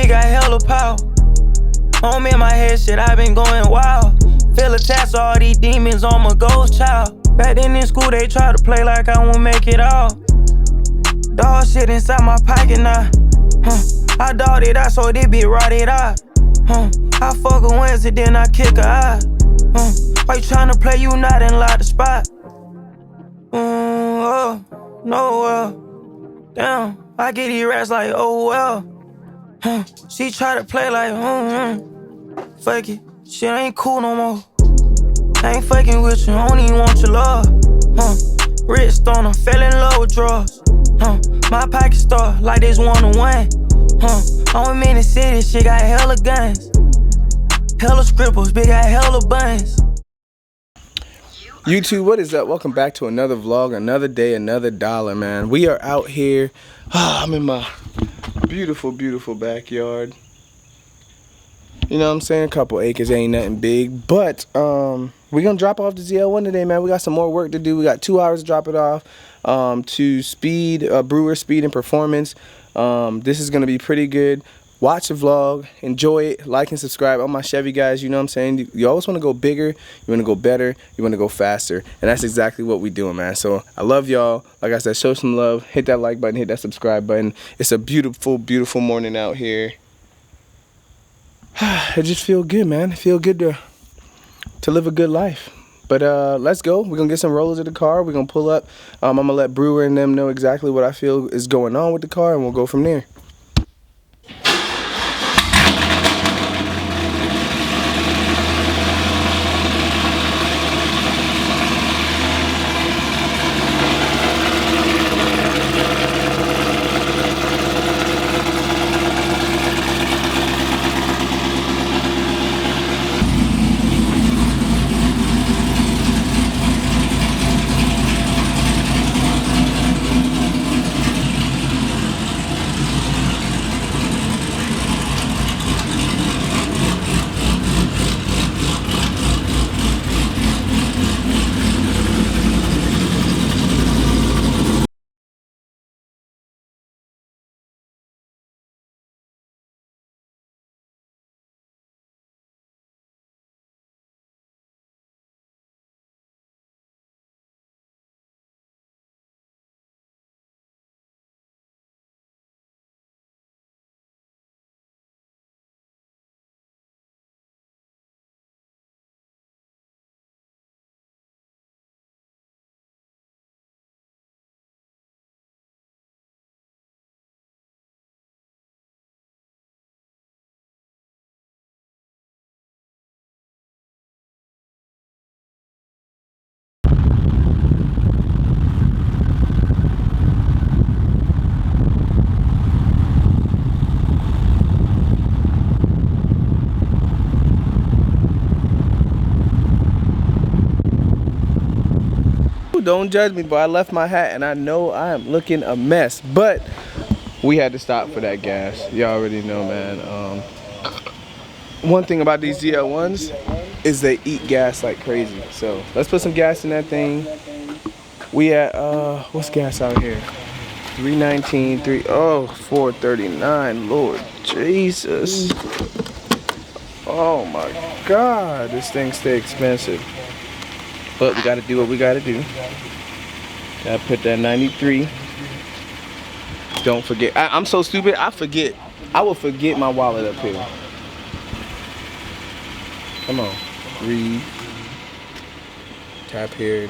bitch got hella power. Home in my head, shit, I been going wild. Feel attached to all these demons, I'm a ghost child. Back then in school, they try to play like I won't make it all. Dog shit inside my pocket now. I dogged it out, so this bitch rotted out. I fuck a Wednesday, then I kick her out. Why you tryna play, you not in lot the spot? Oh, no, damn, I get these rats like, oh well. She try to play like, fuck it, shit ain't cool no more. I ain't fucking with you, I don't even want your love. Rich stoner, fell in love with drugs. My pocket star like this one-on-one. I'm in the city, shit got hella guns. Hella scribbles, big got hella buns. YouTube, what is up? Welcome back to another vlog, another day, another dollar, man. We are out here. I'm in my beautiful, beautiful backyard. You know what I'm saying? A couple acres, ain't nothing big. But we're gonna drop off the Zl1 today, man. We got some more work to do. We got 2 hours to drop it off to Speed, Brewer Speed and Performance. This is gonna be pretty good. Watch the vlog, enjoy it, like and subscribe. All my Chevy guys, you know what I'm saying? You always want to go bigger, you want to go better, you want to go faster. And that's exactly what we doing, man. So I love y'all. Like I said, show some love. Hit that like button, hit that subscribe button. It's a beautiful, beautiful morning out here. It just feel good, man. It feel good to live a good life. But let's go. We're going to get some rollers of the car. We're going to pull up. I'm going to let Brewer and them know exactly what I feel is going on with the car, and we'll go from there. Don't judge me, but I left my hat and I know I am looking a mess. But we had to stop for that gas. Y'all already know, man. One thing about these ZL1s is they eat gas like crazy. So let's put some gas in that thing. We at what's gas out here? 319, 439. Lord Jesus. Oh my God, this thing stay expensive. But we gotta do what we gotta do. Gotta put that 93. Don't forget. I'm so stupid. I forget. I will forget my wallet up here. Come on. Read. Tap here.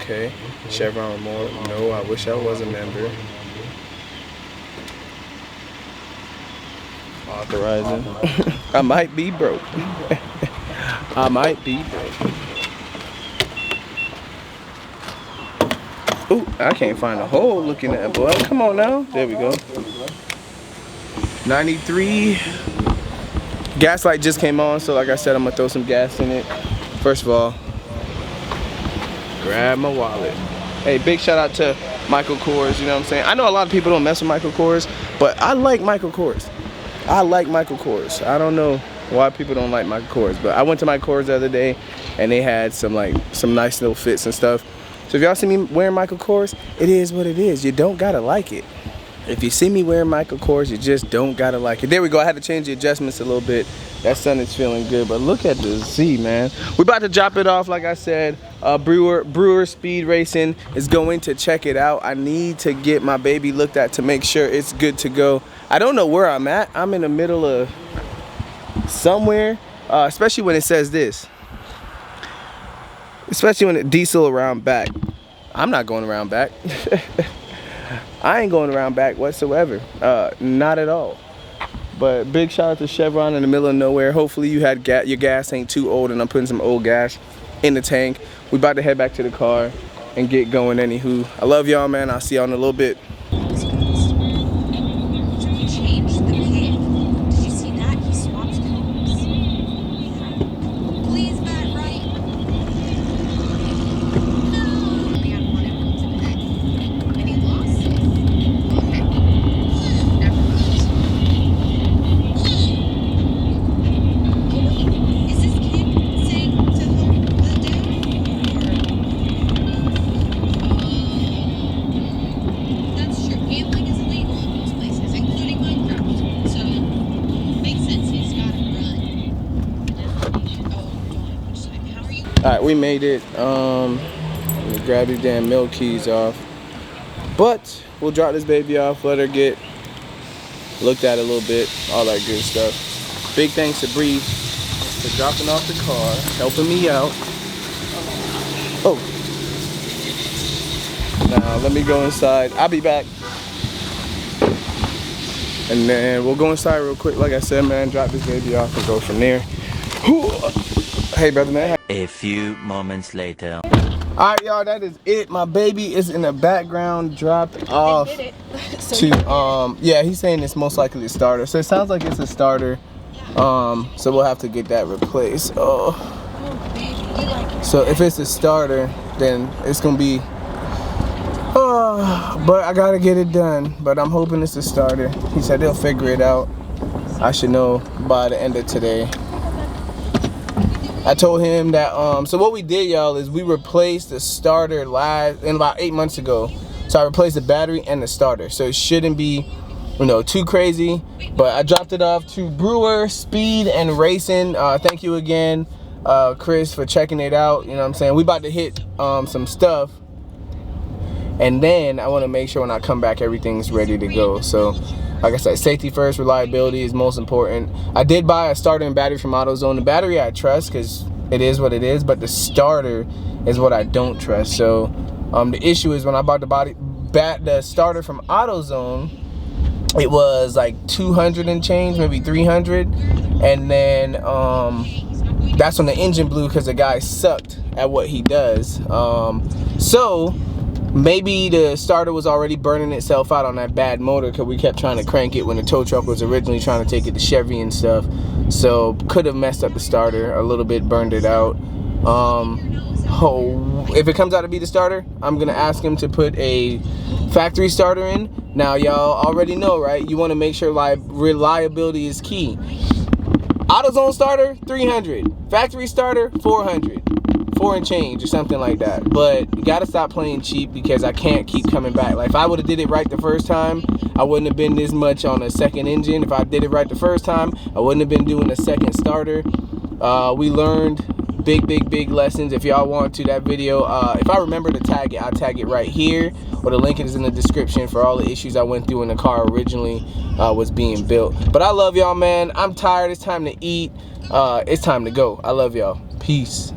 Okay. Chevron more. No, I wish I was a member. Authorizing. I might be broke. I might be broke. Ooh, I can't find a hole looking at, boy. Come on now. There we go. 93. Gas light just came on, so like I said, I'm gonna throw some gas in it. First of all, grab my wallet. Hey, big shout out to Michael Kors, you know what I'm saying? I know a lot of people don't mess with Michael Kors, but I like Michael Kors. I like Michael Kors. I don't know why people don't like Michael Kors, but I went to Michael Kors the other day and they had some nice little fits and stuff. So if y'all see me wearing Michael Kors, it is what it is. You don't gotta like it. If you see me wearing Michael Kors, you just don't gotta like it. There we go. I had to change the adjustments a little bit. That sun is feeling good, but look at the Z, man. We're about to drop it off, like I said. Brewer Speed Racing is going to check it out. I need to get my baby looked at to make sure it's good to go. I don't know where I'm at. I'm in the middle of somewhere, especially when it says this. Especially when it diesel around back. I'm not going around back. I ain't going around back whatsoever. Not at all. But big shout out to Chevron in the middle of nowhere. Hopefully you had your gas ain't too old and I'm putting some old gas in the tank. We about to head back to the car and get going anywho. I love y'all, man. I'll see y'all in a little bit. Alright, we made it. Let me grab these damn milk keys off. But we'll drop this baby off, let her get looked at a little bit, all that good stuff. Big thanks to Bree for dropping off the car, helping me out. Oh. Now let me go inside. I'll be back. And then we'll go inside real quick. Like I said, man, drop this baby off and go from there. Hey, brother, man. A few moments later. Alright, y'all, that is it. My baby is in the background, dropped off to yeah, he's saying it's most likely a starter. So it sounds like it's a starter. So we'll have to get that replaced. Oh. So if it's a starter, then it's gonna be but I gotta get it done. But I'm hoping it's a starter. He said they'll figure it out. I should know by the end of today. I told him that, so what we did, y'all, is we replaced the starter about 8 months ago. So I replaced the battery and the starter. So it shouldn't be, you know, too crazy. But I dropped it off to Brewer Speed and Racing. Thank you again, Chris, for checking it out. You know what I'm saying? We about to hit some stuff. And then I want to make sure when I come back, everything's ready to go. So, like I said, safety first, reliability is most important. I did buy a starter and battery from AutoZone. The battery I trust because it is what it is, but the starter is what I don't trust. So the issue is when I bought the starter from AutoZone, it was like 200 and change, maybe 300. And then that's when the engine blew because the guy sucked at what he does. So maybe the starter was already burning itself out on that bad motor because we kept trying to crank it when the tow truck was originally trying to take it to Chevy and stuff. So could have messed up the starter a little bit, burned it out. If it comes out to be the starter, I'm going to ask him to put a factory starter in. Now, y'all already know, right? You want to make sure reliability is key. AutoZone starter, 300. Factory starter, 400. 4 and change or something like that. But you gotta stop playing cheap because I can't keep coming back. Like if I would have did it right the first time, I wouldn't have been this much on a second engine. If I did it right the first time, I wouldn't have been doing a second starter. We learned big lessons. If y'all want to, that video, if I remember to tag it, I'll tag it right here, or the link is in the description for all the issues I went through when the car originally was being built. But I love y'all, man. I'm tired. It's time to eat. It's time to go. I love y'all. Peace.